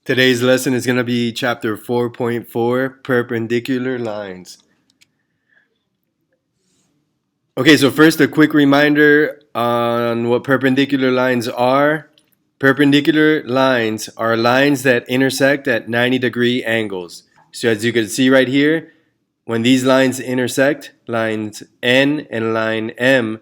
Today's lesson is going to be chapter 4.4, perpendicular lines. Okay, so first a quick reminder on what perpendicular lines are. Perpendicular lines are lines that intersect at 90-degree angles. So as you can see right here, when these lines intersect, lines N and line M,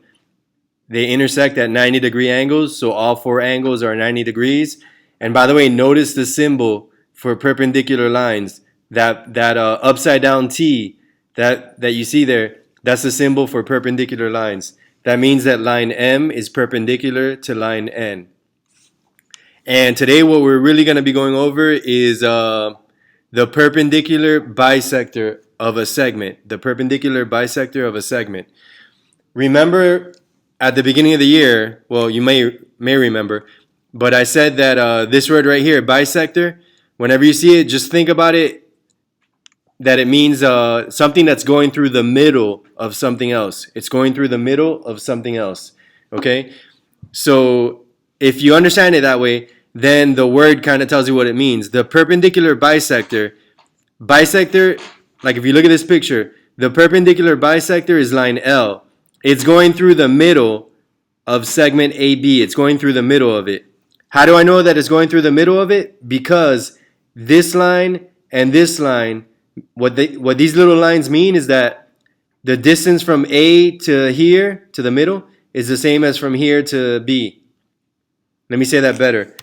they intersect at 90-degree angles, so all four angles are 90 degrees. And by the way, notice the symbol for perpendicular lines. That upside down T that you see there, that's the symbol for perpendicular lines. That means that line M is perpendicular to line N. And today what we're really going to be going over is the perpendicular bisector of a segment. The perpendicular bisector of a segment. Remember at the beginning of the year, well, you may remember, but I said that this word right here, bisector, whenever you see it, just think about it, that it means something that's going through the middle of something else. It's going through the middle of something else, okay? So if you understand it that way, then the word kind of tells you what it means. The perpendicular bisector, like if you look at this picture, the perpendicular bisector is line L. It's going through the middle of segment AB. It's going through the middle of it. How do I know that it's going through the middle of it? Because this line and this line, what these little lines mean is that the distance from A to here, to the middle, is the same as from here to B. Let me say that better.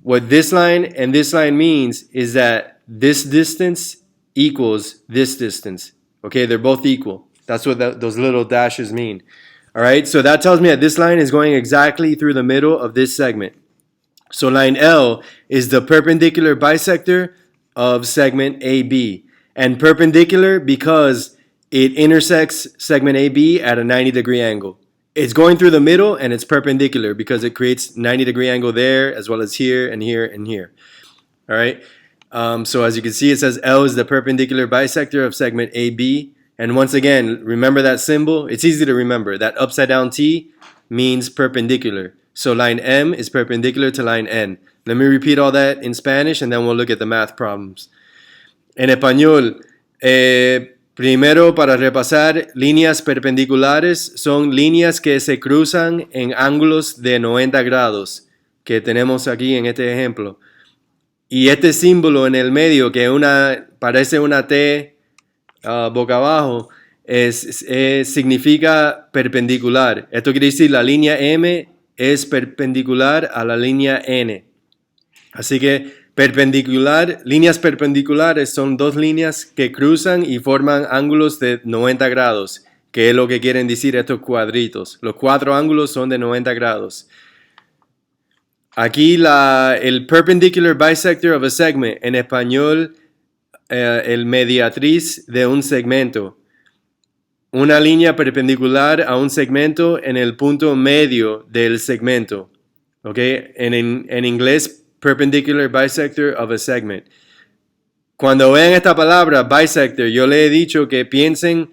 What this line and this line means is that this distance equals this distance. Okay, they're both equal. That's what those little dashes mean. All right, so that tells me that this line is going exactly through the middle of this segment. So line L is the perpendicular bisector of segment AB. And perpendicular because it intersects segment AB at a 90-degree angle. It's going through the middle and it's perpendicular because it creates 90-degree angle there as well as here and here and here. All right, so as you can see, it says L is the perpendicular bisector of segment AB. And once again, remember that symbol? It's easy to remember. That upside down T means perpendicular. So line M is perpendicular to line N. Let me repeat all that in Spanish and then we'll look at the math problems. En español, primero para repasar, líneas perpendiculares son líneas que se cruzan en ángulos de 90 grados, que tenemos aquí en este ejemplo. Y este símbolo en el medio, que parece una T boca abajo, significa perpendicular. Esto quiere decir la línea M es perpendicular a la línea N. Así que líneas perpendiculares son dos líneas que cruzan y forman ángulos de 90 grados, que es lo que quieren decir estos cuadritos. Los cuatro ángulos son de 90 grados. Aquí el perpendicular bisector of a segment, en español, el mediatriz de un segmento. Una línea perpendicular a un segmento en el punto medio del segmento. ¿Okay? En inglés, perpendicular bisector of a segment. Cuando vean esta palabra, bisector, yo le he dicho que piensen,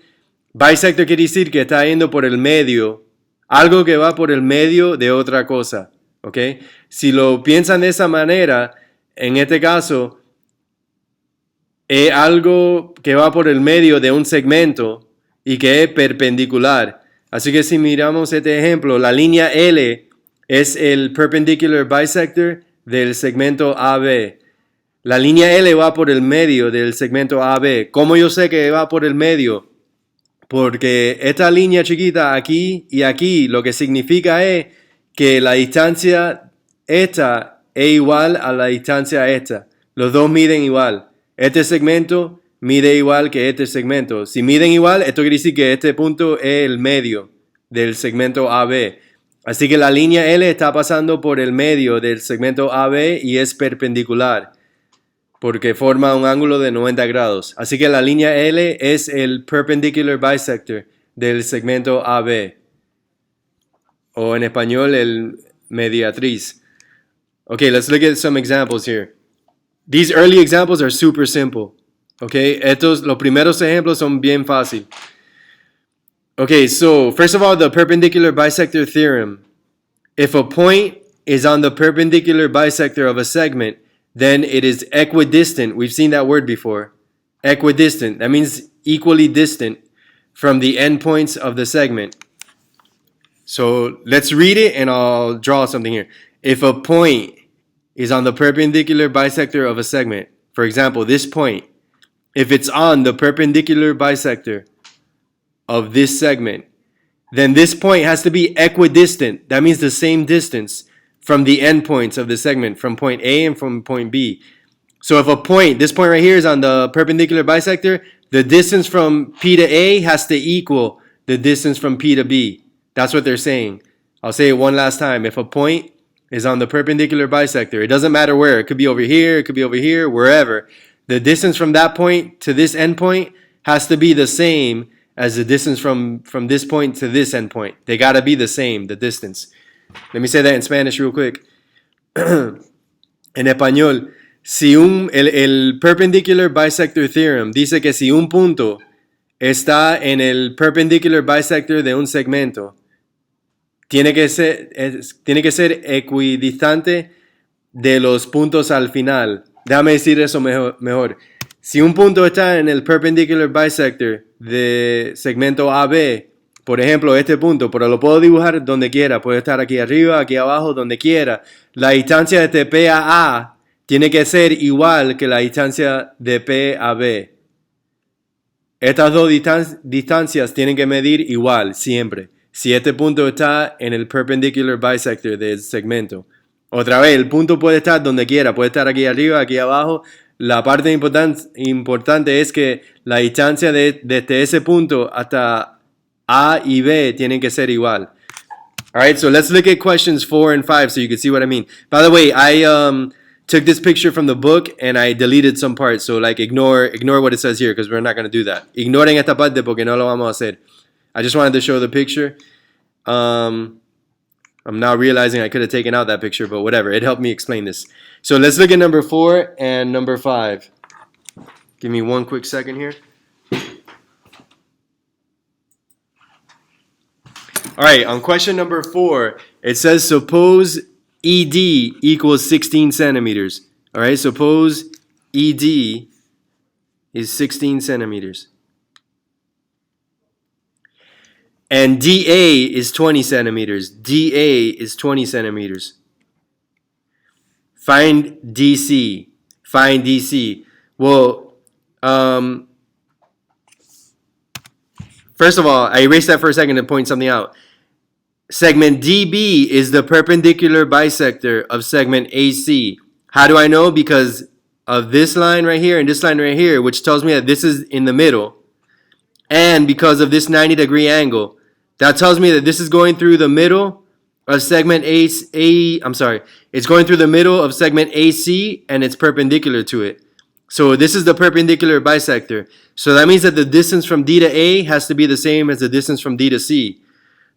bisector quiere decir que está yendo por el medio, algo que va por el medio de otra cosa. ¿Okay? Si lo piensan de esa manera, en este caso, es algo que va por el medio de un segmento y que es perpendicular. Así que si miramos este ejemplo, la línea L es el perpendicular bisector del segmento AB. La línea L va por el medio del segmento AB. ¿Cómo yo sé que va por el medio? Porque esta línea chiquita aquí y aquí lo que significa es que la distancia esta es igual a la distancia esta. Los dos miden igual. Este segmento mide igual que este segmento. Si miden igual, esto quiere decir que este punto es el medio del segmento AB. Así que la línea L está pasando por el medio del segmento AB y es perpendicular porque forma un ángulo de 90 grados. Así que la línea L es el perpendicular bisector del segmento AB. O en español, el mediatriz. Okay, let's look at some examples here. These early examples are super simple. Okay, los primeros ejemplos son bien fáciles. Okay, so first of all, the perpendicular bisector theorem. If a point is on the perpendicular bisector of a segment, then it is equidistant. We've seen that word before. Equidistant. That means equally distant from the endpoints of the segment. So let's read it and I'll draw something here. If a point is on the perpendicular bisector of a segment, for example, this point, if it's on the perpendicular bisector of this segment, then this point has to be equidistant. That means the same distance from the endpoints of the segment, from point A and from point B. So if a point, this point right here is on the perpendicular bisector, the distance from P to A has to equal the distance from P to B. That's what they're saying. I'll say it one last time. If a point is on the perpendicular bisector, it doesn't matter where. It could be over here, it could be over here, wherever. The distance from that point to this endpoint has to be the same as the distance from this point to this endpoint. They got to be the same, the distance. Let me say that in Spanish real quick. En español, si el perpendicular bisector theorem dice que si un punto está en el perpendicular bisector de un segmento, tiene que ser equidistante de los puntos al final. Déjame decir eso mejor. Si un punto está en el perpendicular bisector de segmento AB, por ejemplo, este punto, pero lo puedo dibujar donde quiera, puede estar aquí arriba, aquí abajo, donde quiera. La distancia de P a A tiene que ser igual que la distancia de P a B. Estas dos distancias tienen que medir igual, siempre. Si este punto está en el perpendicular bisector del segmento. Otra vez, el punto puede estar donde quiera, puede estar aquí arriba, aquí abajo. La parte importante es que la distancia desde ese punto hasta A y B tienen que ser igual. Alright, so let's look at questions 4 and 5 so you can see what I mean. By the way, I took this picture from the book and I deleted some parts, so like ignore what it says here because we're not going to do that. Ignoren esta parte porque no lo vamos a hacer. I just wanted to show the picture. I'm now realizing I could have taken out that picture, but whatever. It helped me explain this. So let's look at number 4 and number 5. Give me one quick second here. All right, on question number 4, it says suppose ED equals 16 centimeters. All right, suppose ED is 16 centimeters. And DA is 20 centimeters. DA is 20 centimeters. Find DC. Find DC. Well, first of all, I erased that for a second to point something out. Segment DB is the perpendicular bisector of segment AC. How do I know? Because of this line right here and this line right here, which tells me that this is in the middle. And because of this 90-degree angle, that tells me that this is going through the middle of segment it's going through the middle of segment AC and it's perpendicular to it. So this is the perpendicular bisector. So that means that the distance from D to A has to be the same as the distance from D to C.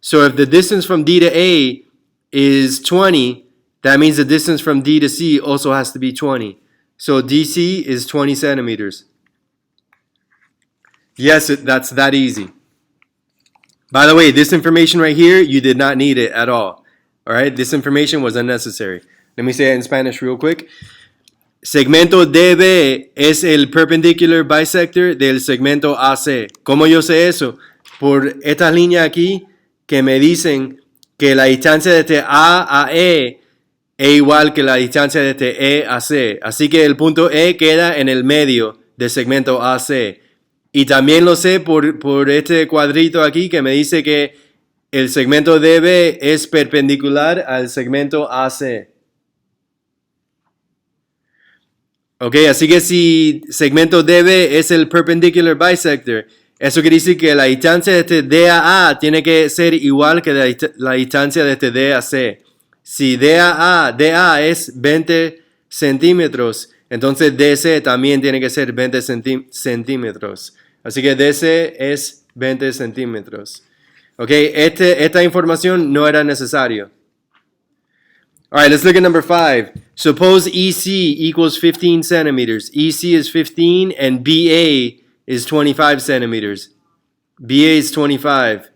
So if the distance from D to A is 20, that means the distance from D to C also has to be 20. So DC is 20 centimeters. Yes, that's that easy. By the way, this information right here, you did not need it at all. All right, this information was unnecessary. Let me say it in Spanish real quick. Segmento DB es el perpendicular bisector del segmento AC. ¿Cómo yo sé eso? Por estas líneas aquí que me dicen que la distancia desde A a E es igual que la distancia desde E a C. Así que el punto E queda en el medio del segmento AC. Y también lo sé por este cuadrito aquí que me dice que el segmento DB es perpendicular al segmento AC. Ok, así que si segmento DB es el perpendicular bisector, eso quiere decir que la distancia desde D a A tiene que ser igual que la distancia desde D a C. Si DA es 20 centímetros, entonces DC también tiene que ser 20 centímetros. Así que DC es 20 centímetros. Ok, esta información no era necesario. All right, let's look at number 5. Suppose EC equals 15 centimeters. EC is 15 and BA is 25 centimeters. BA is 25.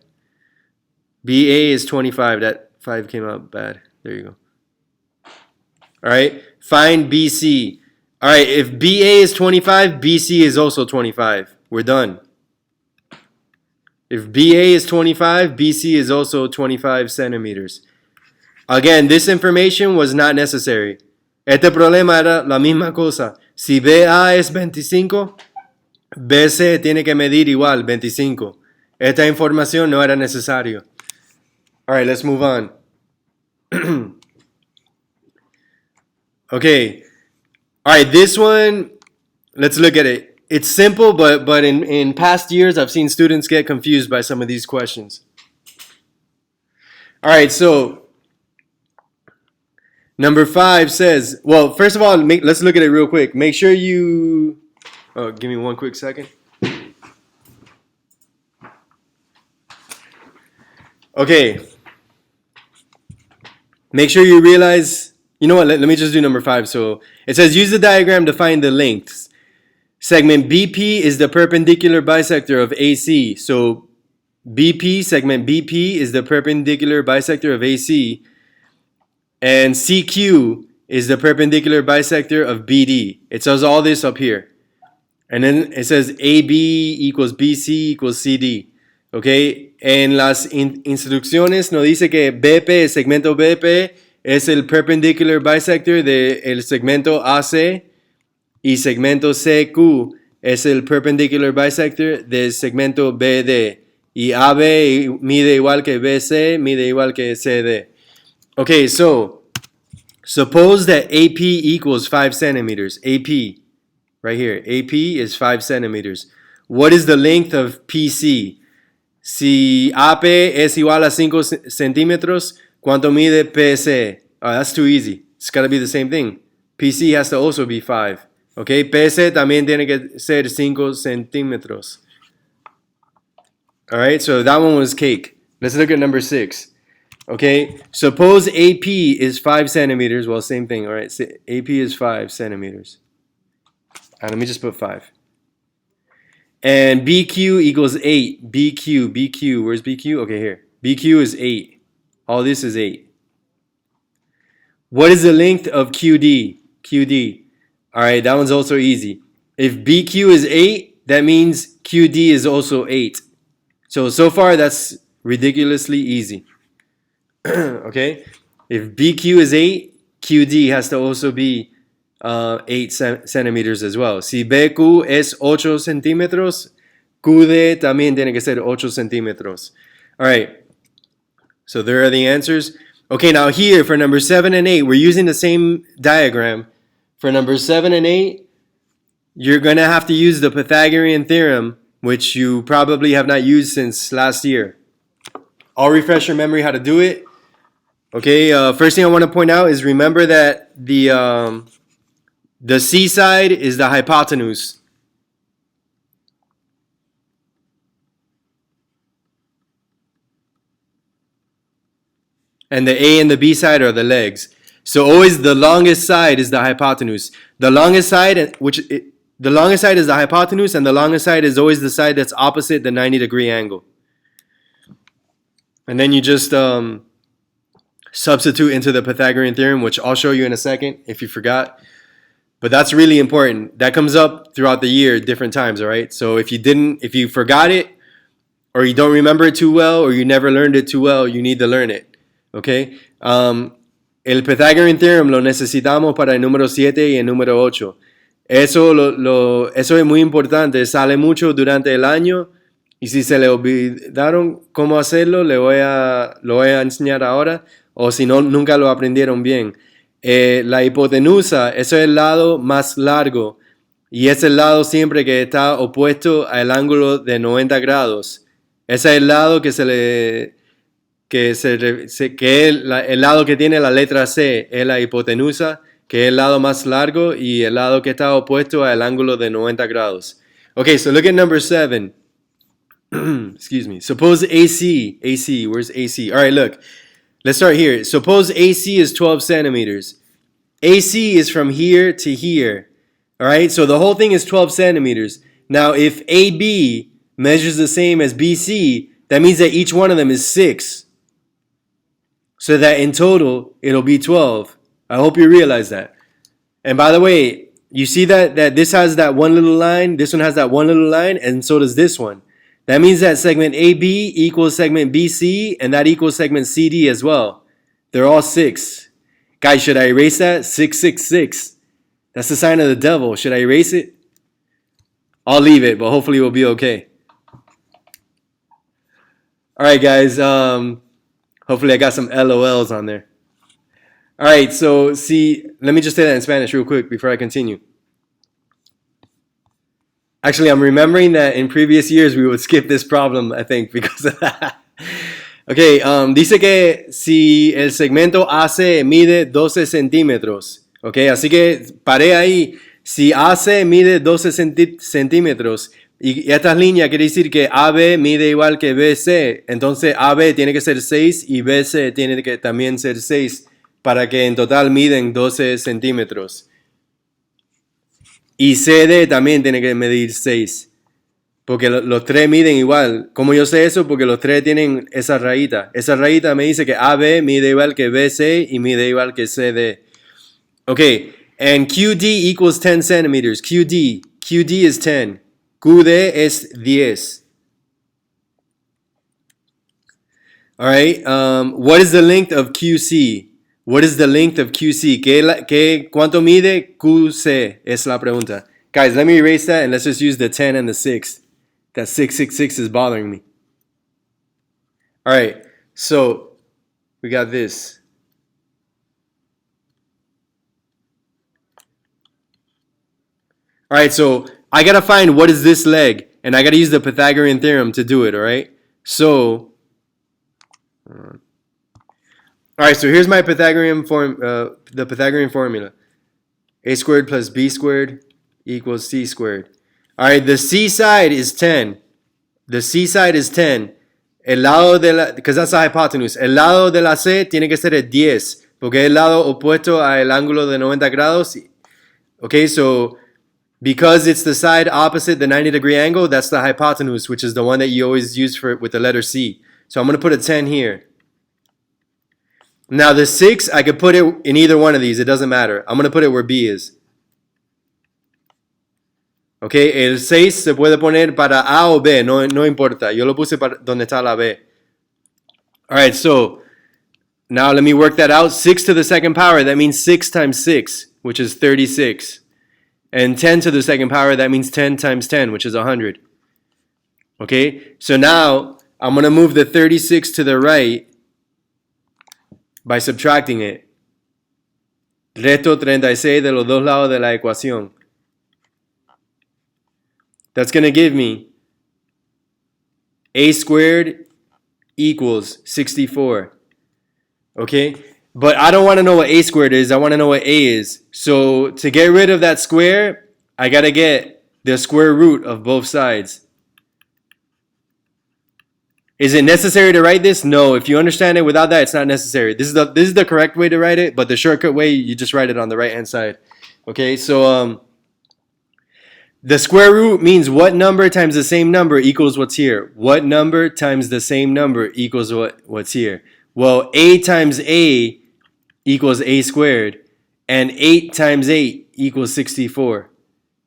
BA is 25. That 5 came out bad. There you go. All right. Find BC. All right, if BA is 25, BC is also 25. We're done. If BA is 25, BC is also 25 centimeters. Again, this information was not necessary. Este problema era la misma cosa. Si BA es 25, BC tiene que medir igual, 25. Esta información no era necesario. All right, let's move on. Okay. All right, this one, let's look at it. It's simple, but in past years, I've seen students get confused by some of these questions. All right, so number 5 says, well, first of all, let's look at it real quick. Make sure you, give me one quick second. Okay. Make sure you realize, you know what, let me just do number 5. So it says, use the diagram to find the lengths. Segment BP is the perpendicular bisector of AC. So segment BP is the perpendicular bisector of AC. And CQ is the perpendicular bisector of BD. It says all this up here. And then it says AB equals BC equals CD. Okay, en las instrucciones nos dice que BP, el segmento BP, es el perpendicular bisector del segmento AC y segmento CQ es el perpendicular bisector del segmento BD. Y AB mide igual que BC, mide igual que CD. Okay, so suppose that AP equals 5 centimeters. AP, right here, AP is 5 centimeters. What is the length of PC? Si AP es igual a 5 centímetros, ¿cuánto mide PC? Oh, that's too easy. It's got to be the same thing. PC has to also be 5. Okay, PC también tiene que ser 5 centímetros. All right, so that one was cake. Let's look at number 6. Okay, suppose AP is 5 centimeters. Well, same thing. All right, so AP is 5 centimeters. Let me just put 5. And BQ equals 8. BQ, where's BQ? Okay, here. BQ is 8. All this is 8. What is the length of QD? QD. All right, that one's also easy. If BQ is 8, that means QD is also 8. So far, that's ridiculously easy. Okay? If BQ is 8, QD has to also be 8 centimeters as well. Si BQ es 8 centímetros, QD también tiene que ser 8 centímetros. All right. So there are the answers. Okay, now here for number 7 and 8, we're using the same diagram. For number 7 and 8, you're going to have to use the Pythagorean theorem, which you probably have not used since last year. I'll refresh your memory how to do it. Okay, first thing I want to point out is remember that the C side is the hypotenuse. And the A and the B side are the legs. So always the longest side is the hypotenuse. The longest side is the hypotenuse, and the longest side is always the side that's opposite the 90-degree angle. And then you just substitute into the Pythagorean theorem, which I'll show you in a second if you forgot. But that's really important. That comes up throughout the year different times, all right? So if you forgot it, or you don't remember it too well, or you never learned it too well, you need to learn it, okay? El Pythagorean theorem lo necesitamos para el número 7 y el número 8. Eso es muy importante, sale mucho durante el año, y si se le olvidaron cómo hacerlo, lo voy a enseñar ahora, o si no, nunca lo aprendieron bien. La hipotenusa, eso es el lado más largo, y es el lado siempre que está opuesto al ángulo de 90 grados. Ese es el lado que es el lado que tiene la letra C, es la hipotenusa, que es el lado más largo, y el lado que está opuesto al ángulo de 90 grados. Okay, so look at number 7. Excuse me. Suppose AC, where's AC? All right, look. Let's start here. Suppose AC is 12 centimeters. AC is from here to here. All right, so the whole thing is 12 centimeters. Now, if AB measures the same as BC, that means that each one of them is 6. So that in total, it'll be 12. I hope you realize that. And by the way, you see that this has that one little line, this one has that one little line, and so does this one. That means that segment AB equals segment BC, and that equals segment CD as well. They're all 6. Guys, should I erase that? 666. That's the sign of the devil. Should I erase it? I'll leave it, but hopefully we'll be okay. All right, guys. Hopefully I got some LOLs on there. All right, so see, let me just say that in Spanish real quick before I continue. Actually, I'm remembering that in previous years we would skip this problem, I think, because of that. Okay, dice que si el segmento AC mide 12 centímetros, ok, así que paré ahí. Si AC mide 12 centímetros y estas líneas quiere decir que AB mide igual que BC, entonces AB tiene que ser 6 y BC tiene que también ser 6 para que en total miden 12 centímetros. Y CD también tiene que medir 6. Porque los tres miden igual. ¿Cómo yo sé eso? Porque los tres tienen esa rayita. Esa rayita me dice que AB mide igual que BC y mide igual que CD. Ok, and QD equals 10 centimeters. QD is 10. QD es 10. Alright, what is the length of QC? What is the length of QC? ¿Cuánto mide QC? Es la pregunta. Guys, let me erase that and let's just use the 10 and the 6. That 666 is bothering me. Alright, so we got this. Alright, so I gotta find what is this leg, and I gotta use the Pythagorean theorem to do it, alright? So, alright, so here's my Pythagorean the Pythagorean formula. A squared plus B squared equals C squared. Alright, the C side is 10. The C side is 10. El lado de la, because that's the hypotenuse. El lado de la C tiene que ser el 10, porque es el lado opuesto al ángulo de 90 grados. Okay, so because it's the side opposite the 90-degree angle, that's the hypotenuse, which is the one that you always use for with the letter C. So I'm going to put a 10 here. Now the 6, I could put it in either one of these. It doesn't matter. I'm going to put it where B is. Okay, el 6 se puede poner para A o B, no importa. Yo lo puse para donde está la B. Alright, so now let me work that out. 6 to the second power, that means 6 times 6, which is 36. And 10 to the second power, that means 10 times 10, which is 100. Okay, so now I'm going to move the 36 to the right by subtracting it. Resto 36 de los dos lados de la ecuación. That's going to give me A squared equals 64. Okay? But I don't want to know what A squared is. I want to know what A is. So to get rid of that square, I got to get the square root of both sides. Is it necessary to write this? No. If you understand it without that, it's not necessary. This is the correct way to write it, but the shortcut way, you just write it on the right-hand side. Okay? So the square root means what number times the same number equals what's here. What number times the same number equals what's here. Well, A times A equals A squared, and 8 times 8 equals 64.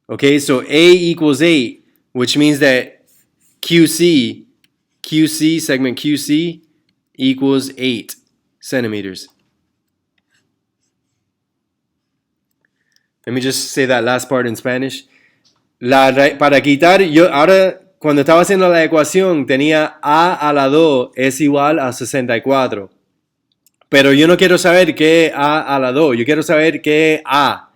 Okay, so A equals 8, which means that QC, segment QC, equals 8 centimeters. Let me just say that last part in Spanish. Para quitar, yo ahora cuando estaba haciendo la ecuación tenía A a la 2 es igual a 64. Pero yo no quiero saber qué es A a la 2. Yo quiero saber qué es A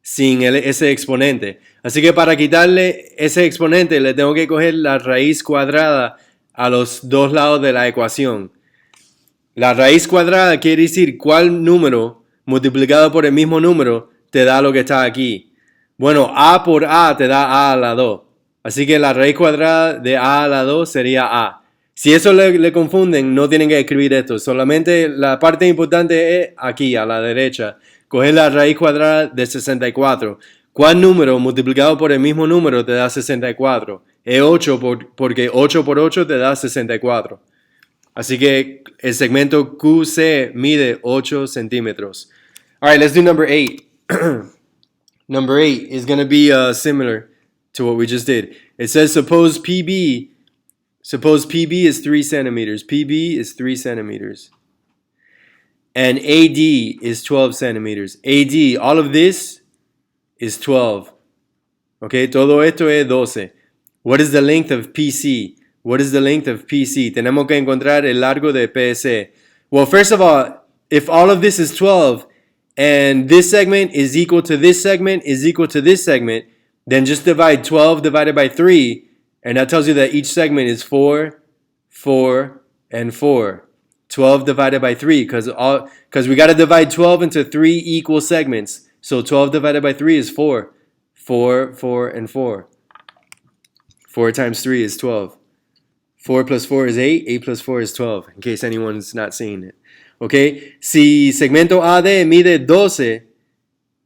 sin ese exponente. Así que para quitarle ese exponente le tengo que coger la raíz cuadrada a los dos lados de la ecuación. La raíz cuadrada quiere decir cuál número multiplicado por el mismo número te da lo que está aquí. Bueno, A por A te da A a la 2. Así que la raíz cuadrada de A a la 2 sería A. Si eso le confunden, no tienen que escribir esto. Solamente la parte importante es aquí, a la derecha. Coger la raíz cuadrada de 64. ¿Cuál número multiplicado por el mismo número te da 64? Es 8 porque 8 por 8 te da 64. Así que el segmento QC mide 8 centímetros. All right, let's do number 8. Number 8 is going to be similar to what we just did. It says suppose PB is 3 centimeters. PB is 3 centimeters. And AD is 12 centimeters. AD, all of this is 12. Okay, todo esto es 12. What is the length of PC? What is the length of PC? Tenemos que encontrar el largo de PC. Well, first of all, if all of this is 12 and this segment is equal to this segment is equal to this segment, then just divide 12 divided by 3, and that tells you that each segment is 4, 4, and 4. 12 divided by 3, because we got to divide 12 into 3 equal segments. So 12 divided by 3 is 4. 4, 4, and 4. 4 times 3 is 12. 4 plus 4 is 8. 8 plus 4 is 12, in case anyone's not seeing it. Okay, si segmento AD mide 12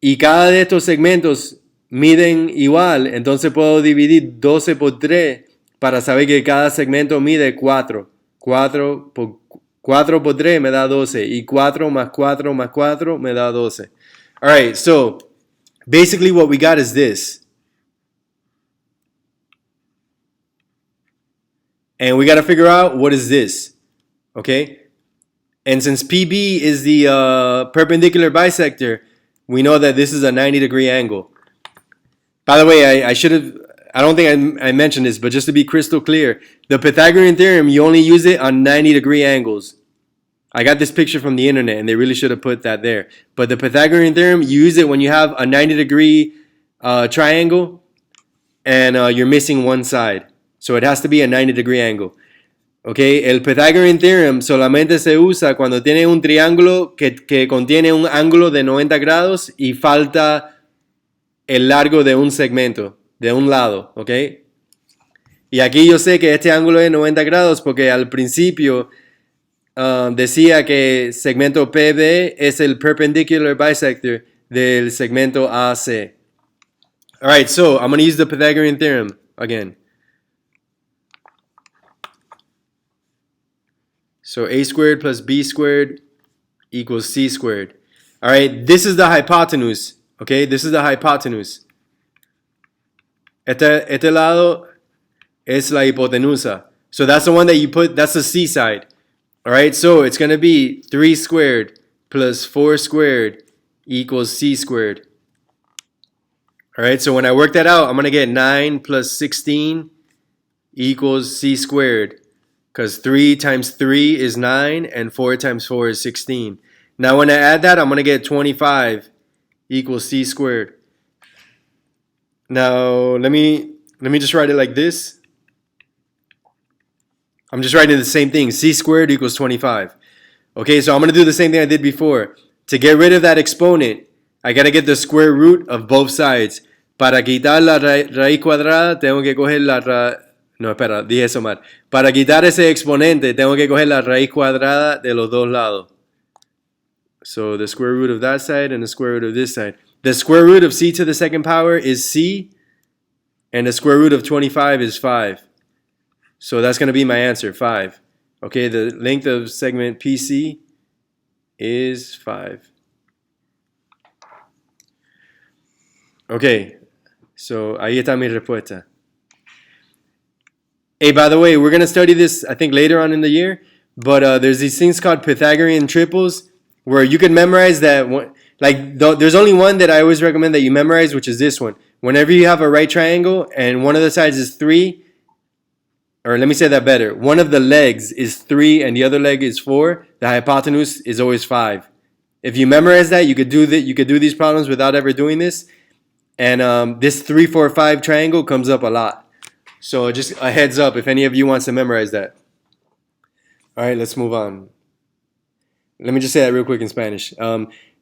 y cada de estos segmentos miden igual, entonces puedo dividir 12 por 3 para saber que cada segmento mide 4. 4 por 3 me da 12 y 4 más 4 más 4 me da 12. Alright, so basically what we got is this. And we got to figure out what is this. Okay? And since PB is the perpendicular bisector, we know that this is a 90-degree angle. By the way, I don't think I mentioned this, but just to be crystal clear, the Pythagorean theorem, you only use it on 90-degree angles. I got this picture from the internet, and they really should have put that there. But the Pythagorean theorem, you use it when you have a 90-degree triangle, and you're missing one side. So it has to be a 90-degree angle. Okay, el Pythagorean theorem solamente se usa cuando tiene un triángulo que contiene un ángulo de 90 grados y falta el largo de un segmento, de un lado, ¿ok? Y aquí yo sé que este ángulo es 90 grados porque al principio decía que segmento PB es el perpendicular bisector del segmento AC. Alright, so I'm going to use the Pythagorean theorem again. So a squared plus b squared equals c squared. All right, this is the hypotenuse. Okay, this is the hypotenuse. Este lado es la hipotenusa. So that's the one that you put, that's the c side. All right, so it's going to be 3 squared plus 4 squared equals c squared. All right, so when I work that out, I'm going to get 9 plus 16 equals c squared. Because 3 times 3 is 9 and 4 times 4 is 16. Now when I add that, I'm going to get 25 equals c squared. Now let me just write it like this. I'm just writing the same thing. C squared equals 25. Okay, so I'm going to do the same thing I did before. To get rid of that exponent, I got to get the square root of both sides. Para quitar la raíz cuadrada, tengo que coger No, espera, dije eso mal. Para quitar ese exponente, tengo que coger la raíz cuadrada de los dos lados. So the square root of that side and the square root of this side. The square root of c to the second power is c, and the square root of 25 is 5. So that's going to be my answer, 5. Okay, the length of segment PC is 5. Okay, so ahí está mi respuesta. Hey, by the way, we're going to study this, I think, later on in the year. But there's these things called Pythagorean triples where you can memorize that one. Like, there's only one that I always recommend that you memorize, which is this one. Whenever you have a right triangle and one of the sides is 3, or let me say that better. One of the legs is 3 and the other leg is 4. The hypotenuse is always 5. If you memorize that, you could do these problems without ever doing this. And this 3, 4, 5 triangle comes up a lot. So just a heads up if any of you wants to memorize that. All right, let's move on. Let me just say that real quick in Spanish.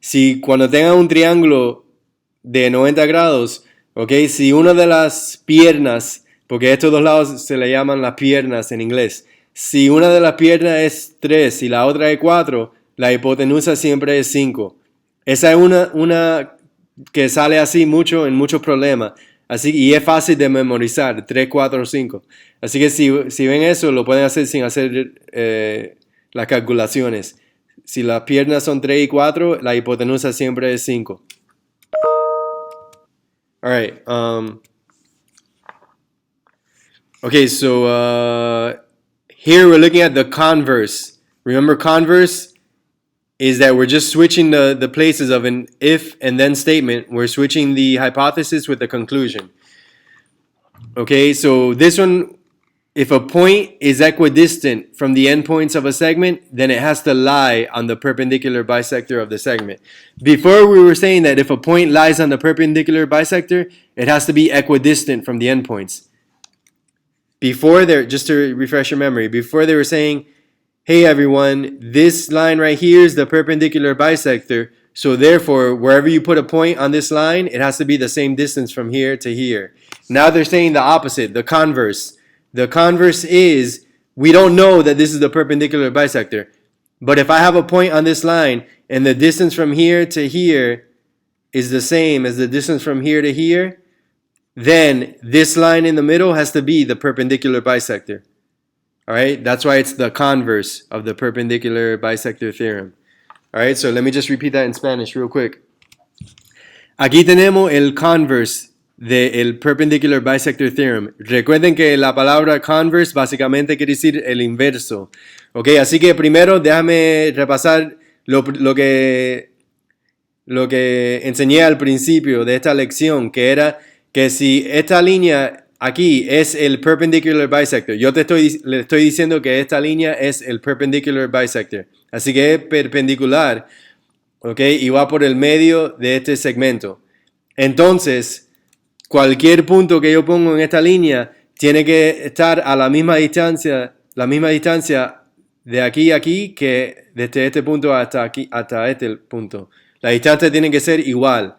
Si cuando tengan un triángulo de 90 grados, okay, si una de las piernas, porque estos dos lados se le llaman las piernas en inglés, si una de las piernas es 3 y la otra es 4, la hipotenusa siempre es 5. Esa es una que sale así mucho en muchos problemas. Así, y es fácil de memorizar, 3, 4, 5. Así que si ven eso, lo pueden hacer sin hacer las calculaciones. Si las piernas son 3 y 4, la hipotenusa siempre es 5. All right. Okay, so here we're looking at the converse. Remember, converse is that we're just switching the places of an if and then statement. We're switching the hypothesis with the conclusion. Okay, so this one, if a point is equidistant from the endpoints of a segment, then it has to lie on the perpendicular bisector of the segment. Before we were saying that if a point lies on the perpendicular bisector, it has to be equidistant from the endpoints. Before there, just to refresh your memory, before they were saying, hey everyone, this line right here is the perpendicular bisector, so therefore wherever you put a point on this line, it has to be the same distance from here to here. Now they're saying the opposite, the converse. The converse is, we don't know that this is the perpendicular bisector, but if I have a point on this line and the distance from here to here is the same as the distance from here to here, then this line in the middle has to be the perpendicular bisector. All right, that's why it's the converse of the perpendicular bisector theorem. All right, so let me just repeat that in Spanish real quick. Aquí tenemos el converse del perpendicular bisector theorem. Recuerden que la palabra converse básicamente quiere decir el inverso. Ok, así que primero déjame repasar lo que enseñé al principio de esta lección, que era que si esta línea aquí es el perpendicular bisector, yo le estoy diciendo que esta línea es el perpendicular bisector, así que es perpendicular, ¿ok? Y va por el medio de este segmento. Entonces, cualquier punto que yo pongo en esta línea tiene que estar a la misma distancia de aquí a aquí que desde este punto hasta aquí, hasta este punto. La distancia tiene que ser igual.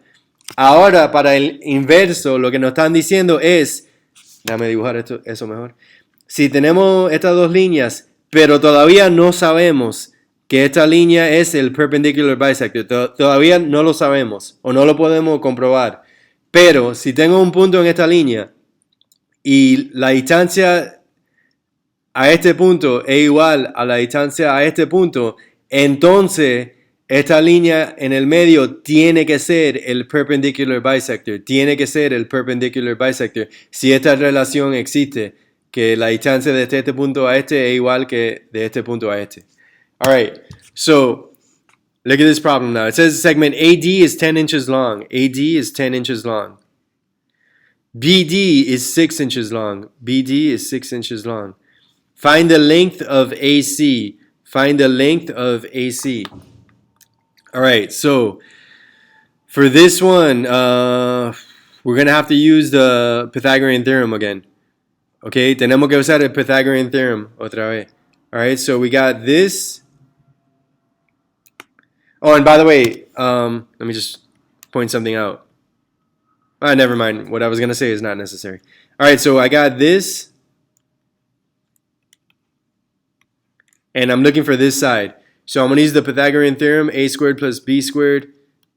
Ahora, para el inverso, lo que nos están diciendo es, déjame dibujar eso mejor. Si tenemos estas dos líneas, pero todavía no sabemos que esta línea es el perpendicular bisector, todavía no lo sabemos o no lo podemos comprobar. Pero si tengo un punto en esta línea y la distancia a este punto es igual a la distancia a este punto, entonces esta línea en el medio tiene que ser el perpendicular bisector. Tiene que ser el perpendicular bisector. Si esta relación existe, que la distancia de este punto a este es igual que de este punto a este. All right. So, look at this problem now. It says segment AD is 10 inches long. AD is 10 inches long. BD is 6 inches long. BD is 6 inches long. Find the length of AC. Find the length of AC. All right, so for this one, we're going to have to use the Pythagorean theorem again. Okay, tenemos que usar el Pythagorean theorem otra vez. All right, so we got this. Oh, and by the way, let me just point something out. Never mind. What I was going to say is not necessary. All right, so I got this. And I'm looking for this side. So I'm going to use the Pythagorean theorem, a squared plus b squared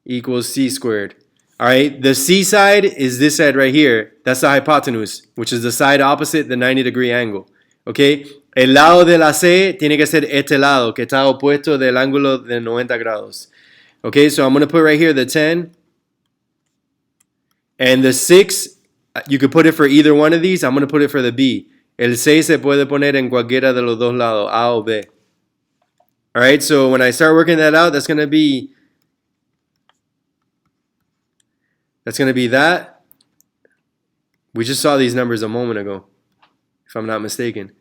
equals c squared. All right, the c side is this side right here. That's the hypotenuse, which is the side opposite the 90-degree angle. Okay, el lado de la c tiene que ser este lado, que está opuesto del ángulo de 90 grados. Okay, so I'm going to put right here the 10. And the 6, you could put it for either one of these. I'm going to put it for the b. El 6 se puede poner en cualquiera de los dos lados, A o B. All right, so when I start working that out, that's going to be that. We just saw these numbers a moment ago, if I'm not mistaken.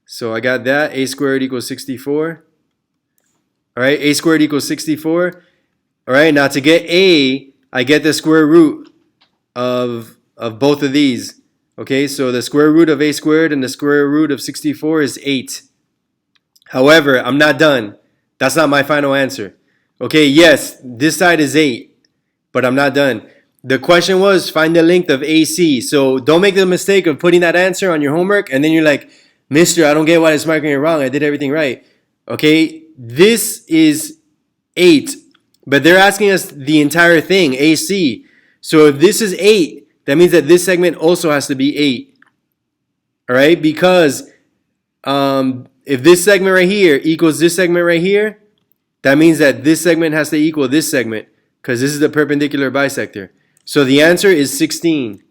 So I got that, a squared equals 64. All right, a squared equals 64. All right, now to get a, I get the square root of both of these. Okay, so the square root of a squared and the square root of 64 is 8. However, I'm not done. That's not my final answer. Okay, yes, this side is 8, but I'm not done. The question was find the length of AC. So don't make the mistake of putting that answer on your homework and then you're like, Mister, I don't get why it's marking it wrong. I did everything right. Okay, this is 8, but they're asking us the entire thing, AC. So if this is 8, that means that this segment also has to be 8. All right, because if this segment right here equals this segment right here, that means that this segment has to equal this segment because this is the perpendicular bisector. So the answer is 16.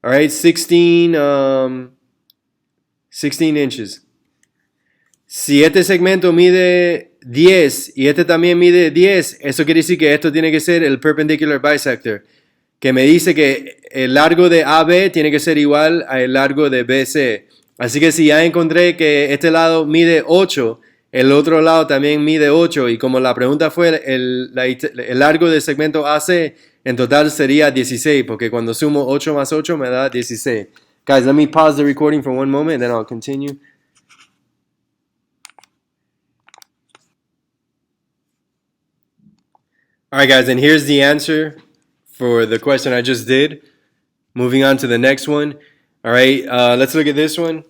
All right, 16 inches. Si este segmento mide 10 y este también mide 10, eso quiere decir que esto tiene que ser el perpendicular bisector, que me dice que el largo de AB tiene que ser igual al largo de BC. Así que si ya encontré que este lado mide 8, el otro lado también mide 8, y como la pregunta fue el largo del segmento AC, en total sería 16, porque cuando sumo 8 más 8 me da 16. Guys, let me pause the recording for one moment, then I'll continue. Alright guys, and here's the answer for the question I just did. Moving on to the next one. Alright, let's look at this one.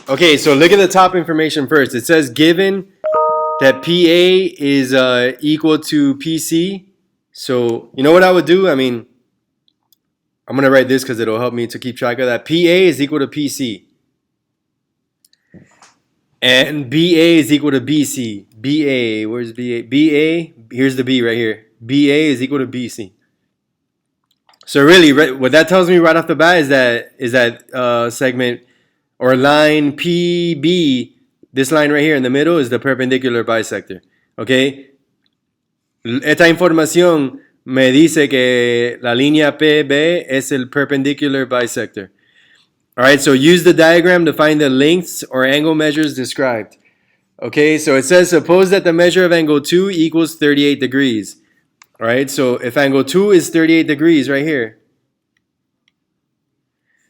Okay, so look at the top information first. It says given that PA is equal to PC. So, you know what I would do? I mean, I'm going to write this because it'll help me to keep track of that. PA is equal to PC. And BA is equal to BC. BA, where's BA? BA, here's the B right here. BA is equal to BC. So really, what that tells me right off the bat is that segment or line PB, this line right here in the middle, is the perpendicular bisector. Okay? Esta información me dice que la línea PB es el perpendicular bisector. Alright, so use the diagram to find the lengths or angle measures described. Okay, so it says suppose that the measure of angle 2 equals 38 degrees. Alright, so if angle 2 is 38 degrees right here,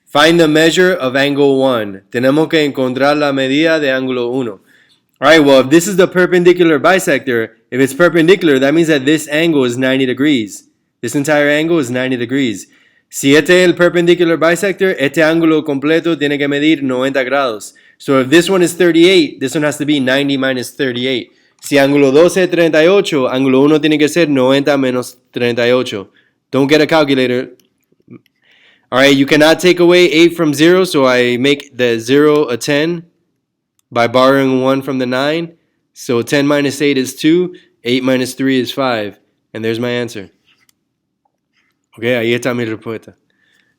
find the measure of angle 1. Tenemos que encontrar la medida de ángulo 1. Alright, well, if this is the perpendicular bisector, if it's perpendicular, that means that this angle is 90 degrees. This entire angle is 90 degrees. Si este es el perpendicular bisector, este ángulo completo tiene que medir 90 grados. So if this one is 38, this one has to be 90 minus 38. Si ángulo 2 es 38, ángulo 1 tiene que ser 90 menos 38. Don't get a calculator. Alright, you cannot take away 8 from 0, so I make the 0 a 10 by borrowing 1 from the 9. So 10 minus 8 is 2, 8 minus 3 is 5. And there's my answer. Okay, ahí está mi respuesta.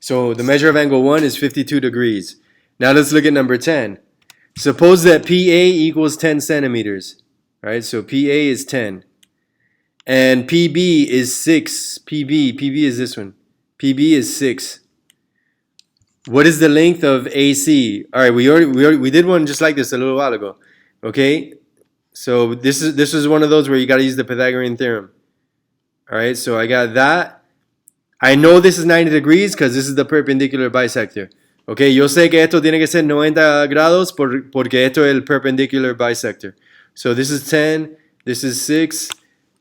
So the measure of angle 1 is 52 degrees. Now let's look at number 10. Suppose that PA equals 10 centimeters. Right, so PA is 10. And PB is 6. PB is this one. PB is 6. What is the length of AC? All right, we did one just like this a little while ago. Okay, so this is one of those where you got to use the Pythagorean theorem. All right, so I got that. I know this is 90 degrees because this is the perpendicular bisector. Okay, yo sé que esto tiene que ser 90 grados porque esto es el perpendicular bisector. So this is 10, this is 6.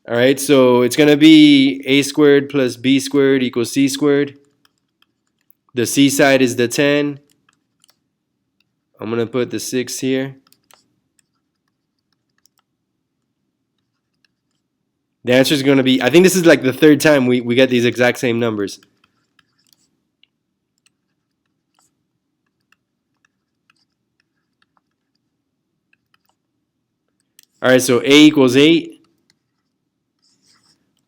All right, so it's going to be a squared plus b squared equals c squared. The c side is the 10. I'm going to put the 6 here. The answer is going to be, I think this is like the third time we get these exact same numbers. All right, so A equals 8.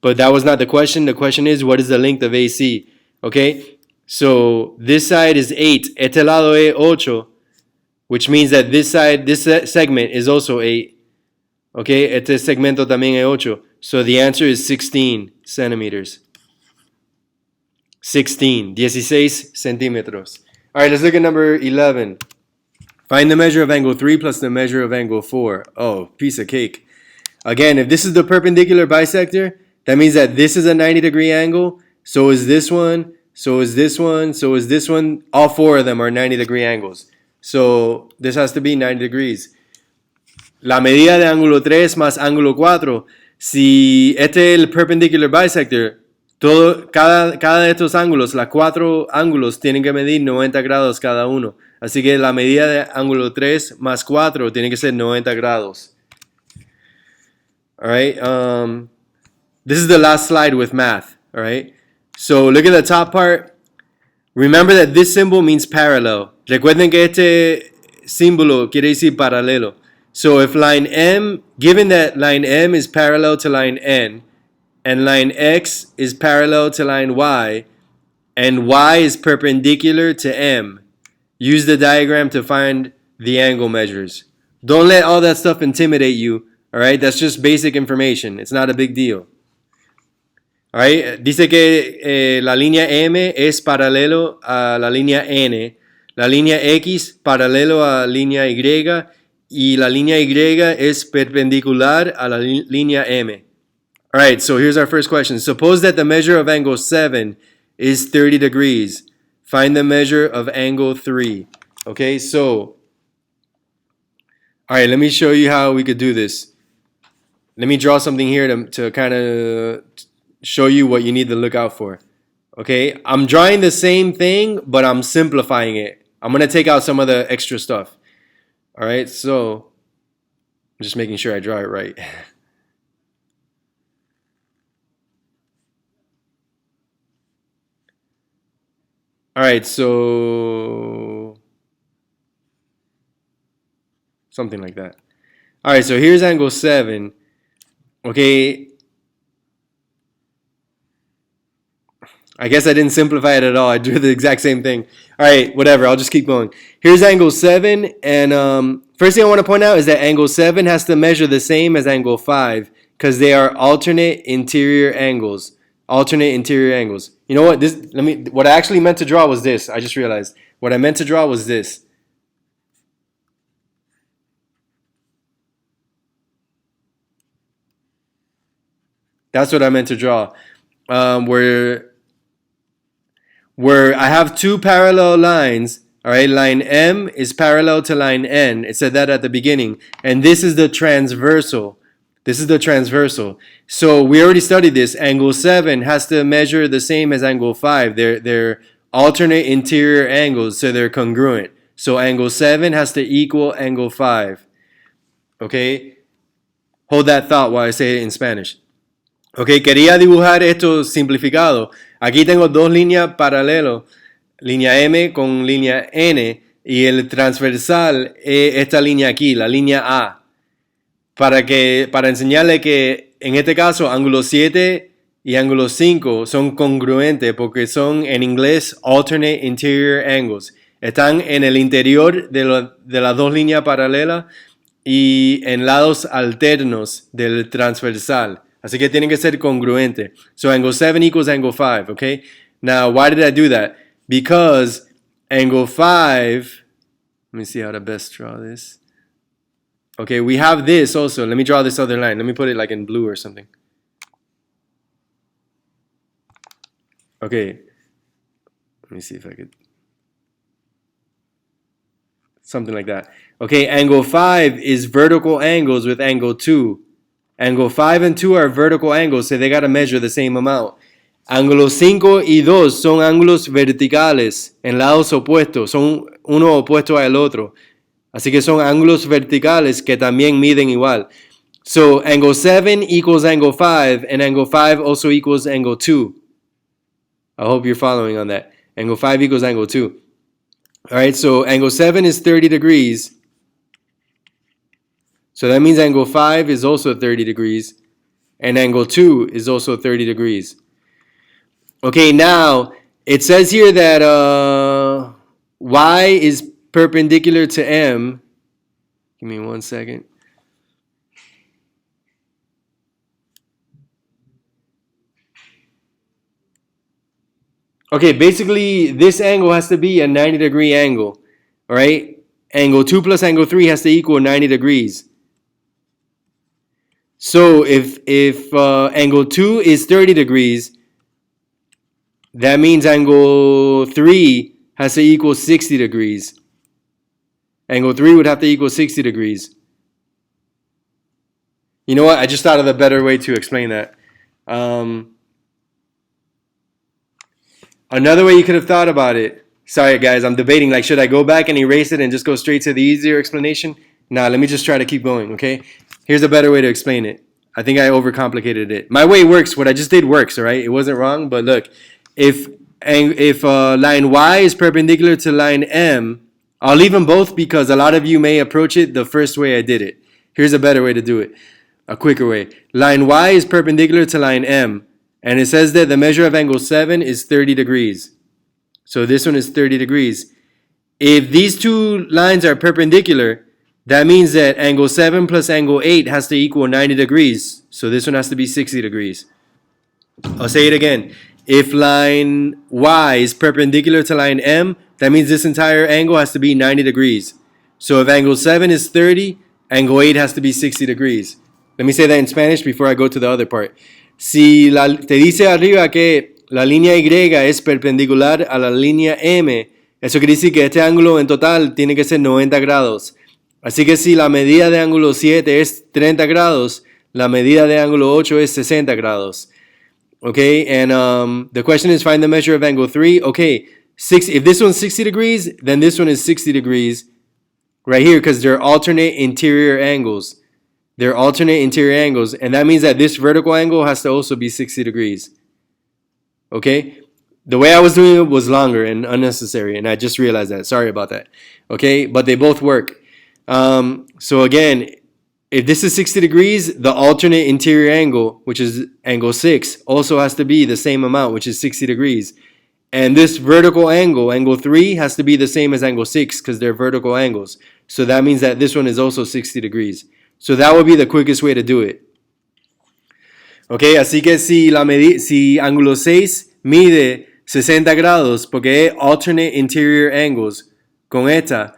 But that was not the question. The question is, what is the length of AC? Okay, so this side is 8. Este lado es 8, which means that this side, this segment is also 8. Okay, este segmento también es 8. So the answer is 16 centimeters. 16 centímetros. All right, let's look at number 11. Find the measure of angle 3 plus the measure of angle 4. Oh, piece of cake. Again, if this is the perpendicular bisector, that means that this is a 90-degree angle. So is this one. So is this one. So is this one. All 4 of them are 90-degree angles. So this has to be 90 degrees. La medida de ángulo 3 más ángulo 4. Si este es el perpendicular bisector, cada de estos ángulos, las 4 ángulos tienen que medir 90 grados cada uno. Así que la medida de ángulo 3 más 4 tiene que ser 90 grados. Alright, this is the last slide with math. Alright, so look at the top part. Remember that this symbol means parallel. Recuerden que este símbolo quiere decir paralelo. So if line M, given that line M is parallel to line N, and line X is parallel to line Y, and Y is perpendicular to M, use the diagram to find the angle measures. Don't let all that stuff intimidate you, all right? That's just basic information. It's not a big deal. All right? Dice que la línea M es paralelo a la línea N, la línea X paralelo a la línea Y, y la línea Y es perpendicular a la línea M. All right, so here's our first question. Suppose that the measure of angle 7 is 30 degrees. Find the measure of angle 3. Okay, so, all right, let me show you how we could do this. Let me draw something here to kind of show you what you need to look out for. Okay, I'm drawing the same thing, but I'm simplifying it. I'm going to take out some of the extra stuff. All right, so I'm just making sure I draw it right. All right, so something like that. All right, so here's angle 7. Okay, I guess I didn't simplify it at all. I drew the exact same thing. All right, whatever. I'll just keep going. Here's angle 7, and first thing I want to point out is that angle 7 has to measure the same as angle 5 because they are alternate interior angles. Alternate interior angles. You know what? What I actually meant to draw was this. I just realized. What I meant to draw was this. That's what I meant to draw. Where I have two parallel lines. All right, line M is parallel to line N. It said that at the beginning. And this is the transversal. This is the transversal. So we already studied this. Angle 7 has to measure the same as angle 5. They're alternate interior angles, so they're congruent. So angle 7 has to equal angle 5. Okay? Hold that thought while I say it in Spanish. Ok, quería dibujar esto simplificado. Aquí tengo dos líneas paralelas, línea M con línea N, y el transversal es esta línea aquí, la línea A. Para enseñarle que en este caso ángulo 7 y ángulo 5 son congruentes porque son en inglés alternate interior angles. Están en el interior de las dos líneas paralelas y en lados alternos del transversal. Así que tienen que ser congruentes. So angle 7 equals angle 5, okay? Now, why did I do that? Because angle 5, let me see how to best draw this. Okay, we have this also. Let me draw this other line. Let me put it like in blue or something. Okay. Let me see if I could. Something like that. Okay, angle 5 is vertical angles with angle 2. Angle 5 and 2 are vertical angles, so they got to measure the same amount. Ángulos 5 y 2 son ángulos verticales en lados opuestos. Son uno opuesto al otro. Así que son ángulos verticales que también miden igual. So angle 7 equals angle 5, and angle 5 also equals angle 2. I hope you're following on that. Angle 5 equals angle 2. All right, so angle 7 is 30 degrees. So that means angle 5 is also 30 degrees, and angle 2 is also 30 degrees. Okay, now it says here that y is perpendicular to M. Give me 1 second. Okay, basically this angle has to be a 90-degree angle. All right? Angle 2 plus angle 3 has to equal 90 degrees. So if angle 2 is 30 degrees, that means angle 3 has to equal 60 degrees. Angle 3 would have to equal 60 degrees. You know what? I just thought of a better way to explain that. Another way you could have thought about it. Sorry, guys, I'm debating. Like, should I go back and erase it and just go straight to the easier explanation? Nah, let me just try to keep going, okay? Here's a better way to explain it. I think I overcomplicated it. My way works. What I just did works, all right? It wasn't wrong, but look. If line Y is perpendicular to line M, I'll leave them both because a lot of you may approach it the first way I did it. Here's a better way to do it, a quicker way. Line Y is perpendicular to line M, and it says that the measure of angle 7 is 30 degrees. So this one is 30 degrees. If these two lines are perpendicular, that means that angle 7 plus angle 8 has to equal 90 degrees. So this one has to be 60 degrees. I'll say it again. If line Y is perpendicular to line M, that means this entire angle has to be 90 degrees. So if angle 7 is 30, angle 8 has to be 60 degrees. Let me say that in Spanish before I go to the other part. Si te dice arriba que la línea Y es perpendicular a la línea M, eso quiere decir que este ángulo en total tiene que ser 90 grados. Así que si la medida de ángulo 7 es 30 grados, la medida de ángulo 8 es 60 grados. Okay, and the question is find the measure of angle 3. Okay, if this one's 60 degrees, then this one is 60 degrees right here because they're alternate interior angles. They're alternate interior angles, and that means that this vertical angle has to also be 60 degrees. Okay? The way I was doing it was longer and unnecessary, and I just realized that. Sorry about that. Okay? But they both work. So again, if this is 60 degrees, the alternate interior angle, which is angle 6, also has to be the same amount, which is 60 degrees. And this vertical angle, angle 3, has to be the same as angle 6 because they're vertical angles. So that means that this one is also 60 degrees. So that would be the quickest way to do it. Okay, así que si ángulo 6 mide 60 grados porque es alternate interior angles con esta,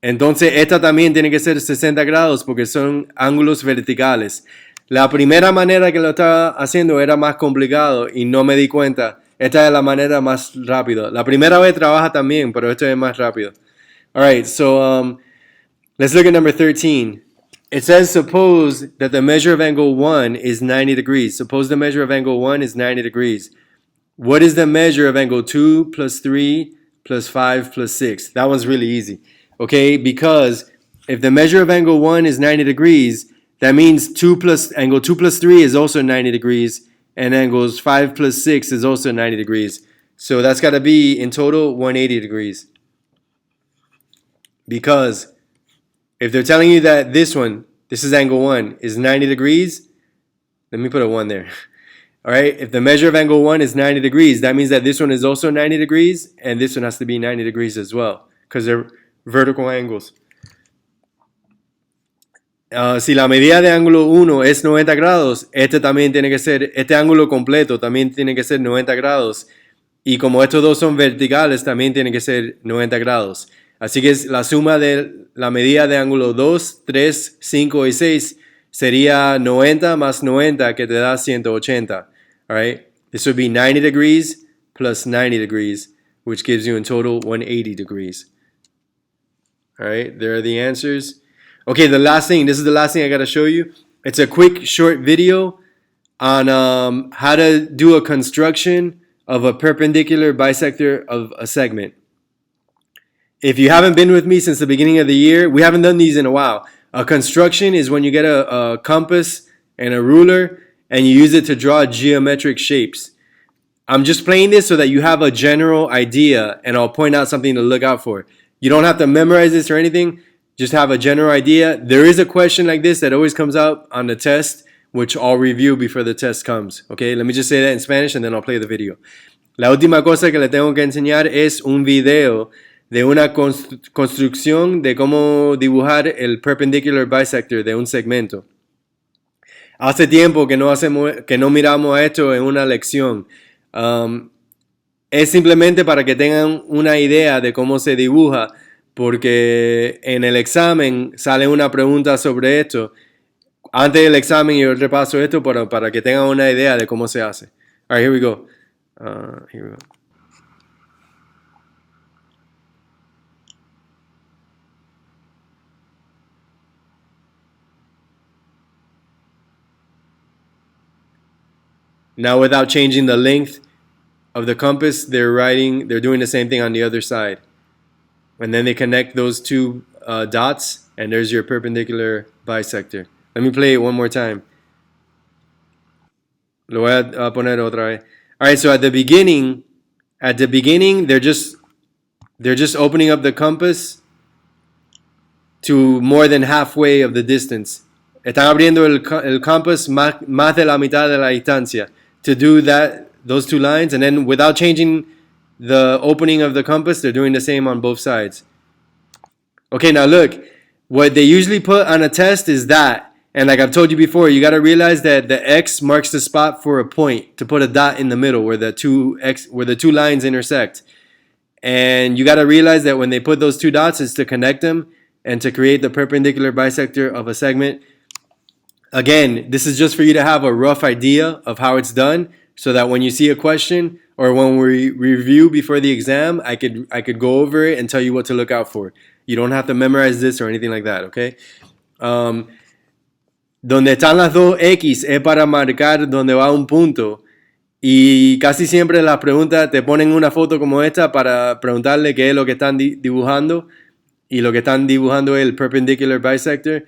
entonces esta también tiene que ser 60 grados porque son ángulos verticales. La primera manera que lo estaba haciendo era más complicado y no me di cuenta. Esta es la manera más rápida. La primera vez trabaja también, pero esto es más rápido. All right, so let's look at number 13. It says suppose that the measure of angle 1 is 90 degrees. Suppose the measure of angle 1 is 90 degrees. What is the measure of angle 2 plus 3 plus 5 plus 6? That one's really easy. Okay, because if the measure of angle 1 is 90 degrees, that means angle 2 plus 3 is also 90 degrees, and angles 5 plus 6 is also 90 degrees. So that's got to be, in total, 180 degrees. Because if they're telling you that this is angle 1, is 90 degrees, let me put a 1 there. All right, if the measure of angle 1 is 90 degrees, that means that this one is also 90 degrees, and this one has to be 90 degrees as well, because they're vertical angles. Si la medida de ángulo 1 es 90 grados, este ángulo completo también tiene que ser 90 grados. Y como estos dos son verticales, también tiene que ser 90 grados. Así que la suma de la medida de ángulo 2, 3, 5 y 6 sería 90 más 90, que te da 180. All right? This would be 90 degrees plus 90 degrees, which gives you in total 180 degrees. All right? There are the answers. Okay, this is the last thing I got to show you. It's a quick, short video on how to do a construction of a perpendicular bisector of a segment. If you haven't been with me since the beginning of the year, we haven't done these in a while. A construction is when you get a compass and a ruler and you use it to draw geometric shapes. I'm just playing this so that you have a general idea, and I'll point out something to look out for. You don't have to memorize this or anything. Just have a general idea. There is a question like this that always comes up on the test, which I'll review before the test comes. Okay, let me just say that in Spanish and then I'll play the video. La última cosa que le tengo que enseñar es un video de una construcción de cómo dibujar el perpendicular bisector de un segmento. Hace tiempo que no miramos esto en una lección. Es simplemente para que tengan una idea de cómo se dibuja, porque en el examen sale una pregunta sobre esto. Antes del examen yo repaso esto para que tengan una idea de cómo se hace. All right, here we go. Now, without changing the length of the compass, they're doing the same thing on the other side. And then they connect those two dots, and there's your perpendicular bisector. Let me play it one more time. Lo voy a poner otra vez. All right, so at the beginning, they're just they're just opening up the compass to more than halfway of the distance. Están abriendo el compass más de la mitad de la distancia to do those two lines, and then without changing the opening of the compass, they're doing the same on both sides. Okay, now look, what they usually put on a test is that, and like I've told you before, you got to realize that the X marks the spot for a point, to put a dot in the middle where the two lines intersect. And you got to realize that when they put those two dots, it's to connect them and to create the perpendicular bisector of a segment. Again, this is just for you to have a rough idea of how it's done, so that when you see a question or when we review before the exam, I could go over it and tell you what to look out for. You don't have to memorize this or anything like that, okay? Donde están las dos X es para marcar donde va un punto. Y casi siempre las preguntas te ponen una foto como esta para preguntarle qué es lo que están dibujando. Y lo que están dibujando es el perpendicular bisector.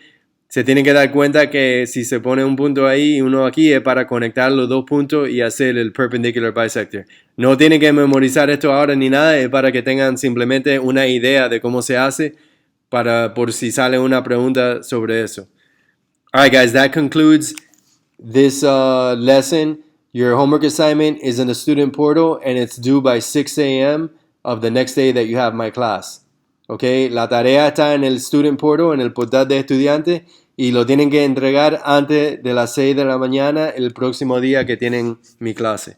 Se tienen que dar cuenta que si se pone un punto ahí y uno aquí es para conectar los dos puntos y hacer el perpendicular bisector. No tienen que memorizar esto ahora ni nada, es para que tengan simplemente una idea de cómo se hace por si sale una pregunta sobre eso. Alright guys, that concludes this lesson. Your homework assignment is in the student portal and it's due by 6 a.m. of the next day that you have my class. Okay, la tarea está en el student portal, en el portal de estudiantes, y lo tienen que entregar antes de las 6 de la mañana el próximo día que tienen mi clase.